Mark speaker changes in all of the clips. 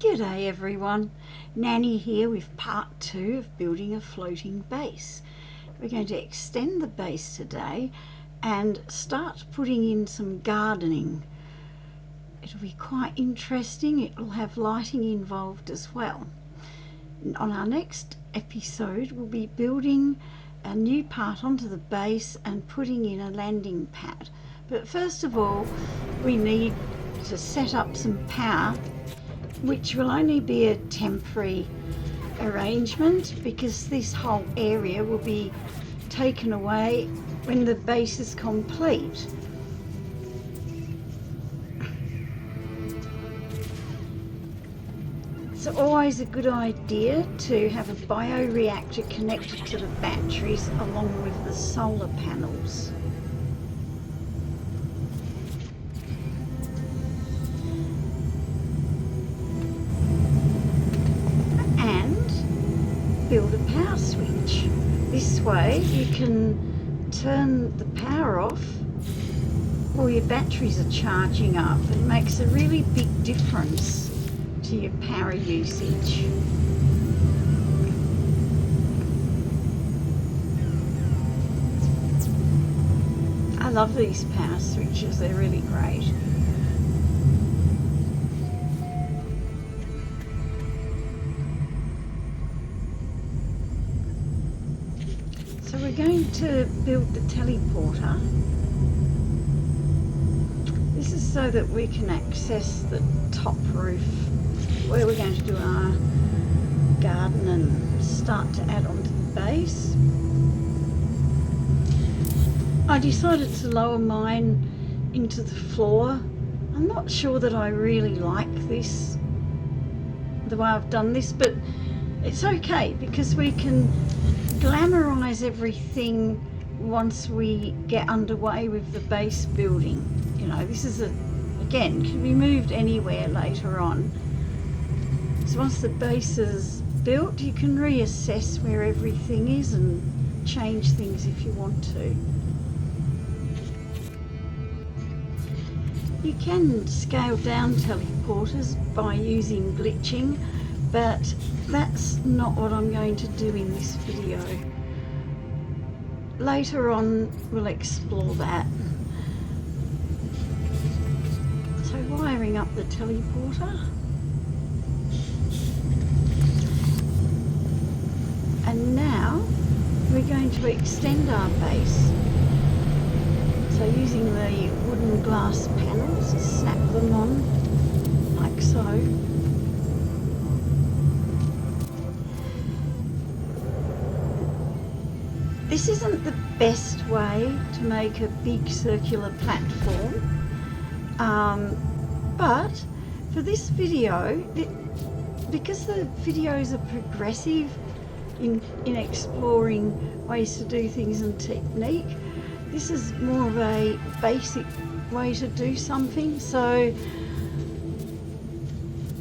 Speaker 1: G'day everyone, Nanny here with part 2 of building a floating base. We're going to extend the base today and start putting in some gardening. It'll be quite interesting, it'll have lighting involved as well. On our next episode we'll be building a new part onto the base and putting in a landing pad. But first of all we need to set up some power, which will only be a temporary arrangement because this whole area will be taken away when the base is complete. It's always a good idea to have a bioreactor connected to the batteries along with the solar panels. Build a power switch. This way you can turn the power off while your batteries are charging up. It makes a really big difference to your power usage. I love these power switches, they're really great. So we're going to build the teleporter. This is so that we can access the top roof where we're going to do our garden and start to add onto the base. I decided to lower mine into the floor. I'm not sure that I really like this, the way I've done this, but it's okay because we can glamorize everything once we get underway with the base building. You know, this is again can be moved anywhere later on. So once the base is built you can reassess where everything is and change things if you want to. You can scale down teleporters by using glitching, but that's not what I'm going to do in this video. Later on we'll explore that. So wiring up the teleporter. And now we're going to extend our base. So using the wooden glass panels, snap them on like so. This isn't the best way to make a big circular platform, but for this video, because the videos are progressive in exploring ways to do things and technique, this is more of a basic way to do something. So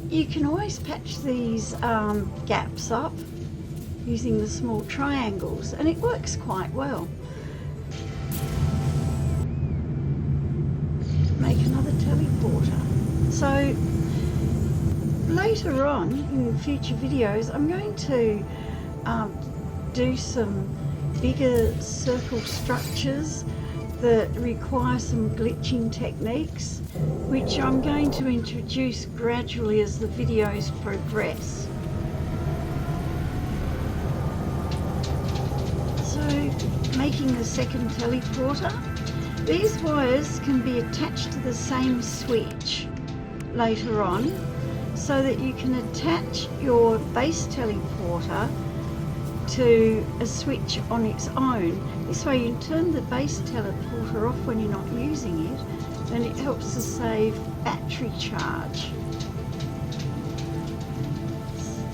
Speaker 1: you can always patch these gaps up using the small triangles, and it works quite well. Make another teleporter. So later on in future videos I'm going to do some bigger circle structures that require some glitching techniques, which I'm going to introduce gradually as the videos progress. Making the second teleporter. These wires can be attached to the same switch later on so that you can attach your base teleporter to a switch on its own. This way you can turn the base teleporter off when you're not using it, and it helps to save battery charge.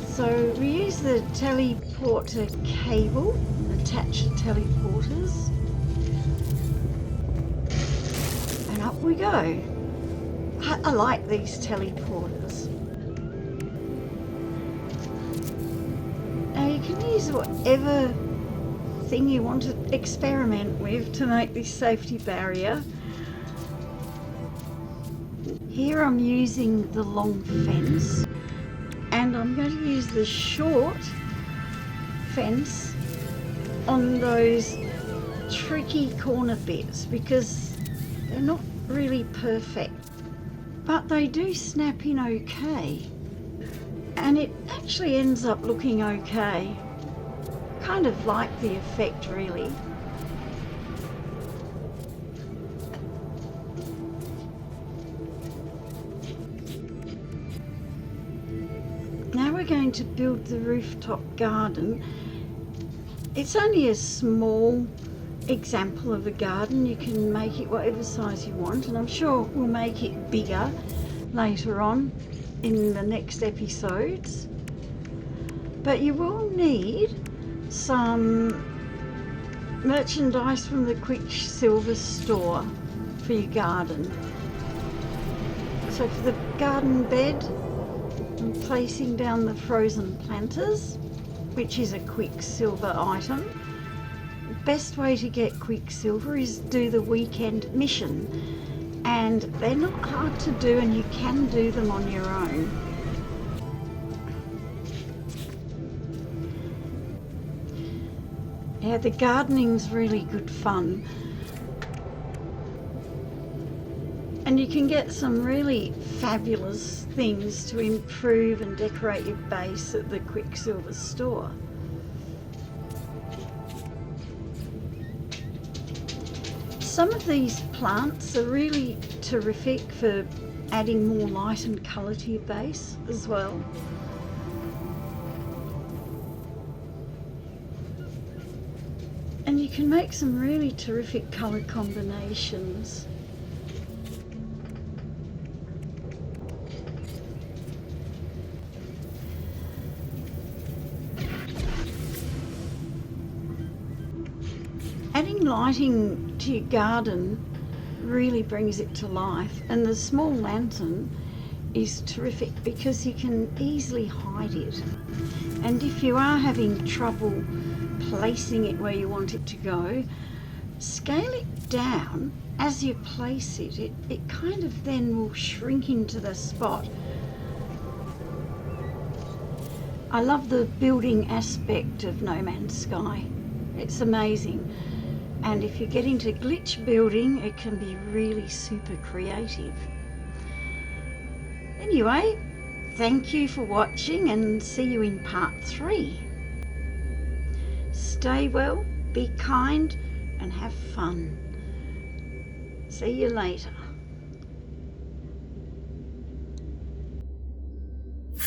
Speaker 1: So we use the teleporter cable, attach the teleporters, and up we go. I like these teleporters. Now you can use whatever thing you want to experiment with to make this safety barrier. Here I'm using the long fence I'm going to use the short fence on those tricky corner bits because they're not really perfect, but they do snap in okay, and it actually ends up looking okay. Kind of like the effect, really. Now we're going to build the rooftop garden. It's only a small example of a garden. You can make it whatever size you want, and I'm sure we'll make it bigger later on in the next episodes. But you will need some merchandise from the Quicksilver store for your garden. So for the garden bed, I'm placing down the frozen planters, which is a Quicksilver item. The best way to get Quicksilver is do the weekend mission, and they're not hard to do, and you can do them on your own. Yeah, the gardening's really good fun, and you can get some really fabulous things to improve and decorate your base at the Quicksilver store. Some of these plants are really terrific for adding more light and colour to your base as well. And you can make some really terrific colour combinations. Adding lighting to your garden really brings it to life, and the small lantern is terrific because you can easily hide it. And if you are having trouble placing it where you want it to go, scale it down as you place it. It kind of then will shrink into the spot. I love the building aspect of No Man's Sky. It's amazing. And if you get into glitch building, it can be really super creative. Anyway, thank you for watching, and see you in part 3. Stay well, be kind, and have fun. See you later.